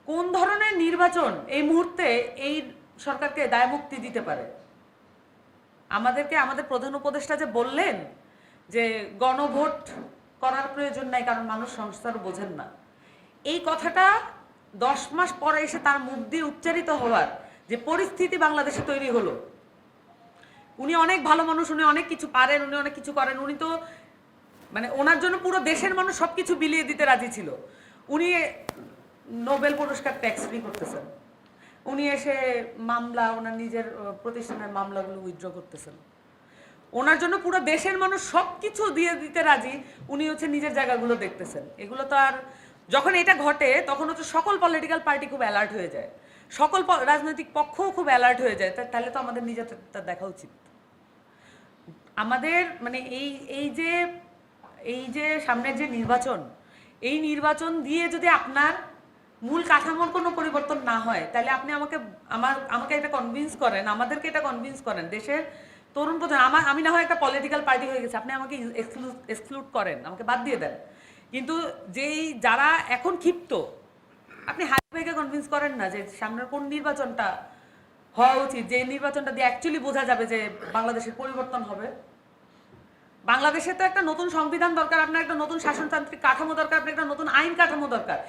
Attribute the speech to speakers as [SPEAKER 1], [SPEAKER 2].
[SPEAKER 1] কোন ধরনের নির্বাচন এই মুহূর্তে এই সরকারকে দায়মুক্তি দিতে পারে? আমাদেরকে আমাদের প্রধান উপদেষ্টা যে বললেন যে গণভোট করার প্রয়োজন নাই কারণ মানুষ সংস্কার বোঝেন না, এই কথাটা 10 মাস পরে এসে তার মুখ দিয়ে উচ্চারিত হওয়ার যে পরিস্থিতি বাংলাদেশে তৈরি হলো, উনি অনেক ভালো মানুষ, উনি অনেক কিছু পারেন, উনি অনেক কিছু করেন, উনি তো মানে ওনার জন্য পুরো দেশের মানুষ সব কিছু বিলিয়ে দিতে রাজি ছিল। উনি নোবেল পুরস্কার ট্যাক্স ফ্রি করতেছেন, উনি এসে মামলা ওনার নিজের প্রতিষ্ঠানের মামলাগুলো উইথড্র করতেছেন, ওনার জন্য পুরো দেশের মানুষ সব কিছু দিয়ে দিতে রাজি, উনি হচ্ছে নিজের জায়গাগুলো দেখতেছেন। এগুলো তো আর যখন এটা ঘটে তখন হচ্ছে সকল পলিটিক্যাল পার্টি খুব অ্যালার্ট হয়ে যায়, সকল রাজনৈতিক পক্ষও খুব অ্যালার্ট হয়ে যায়। তাহলে তো আমাদের নিজেরটা দেখা উচিত। আমাদের মানে এই যে সামনের যে নির্বাচন, এই নির্বাচন দিয়ে যদি আপনার মূল কাঠামোর কোনো পরিবর্তন না হয়, তাহলে আপনি আমাকে এটা কনভিন্স করেন, আমাদেরকে এটা কনভিন্স করেন, দেশের তরুণ প্রজন্ম, আমি না হয় একটা পলিটিক্যাল পার্টি হয়ে গেছে, আপনি আমাকে এক্সক্লুড করেন, আমাকে বাদ দিয়ে দেন, কিন্তু যারা এখন ক্ষিপ্ত, আপনি হাইওয়েকে কনভিন্স করেন না যে সামনের কোন নির্বাচনটা হওয়া উচিত, যে নির্বাচনটা দিয়ে অ্যাকচুয়ালি বোঝা যাবে যে বাংলাদেশের পরিবর্তন হবে। বাংলাদেশে তো একটা নতুন সংবিধান দরকার, আপনার একটা নতুন শাসনতান্ত্রিক কাঠামো দরকার, আপনার একটা নতুন আইন কাঠামো দরকার।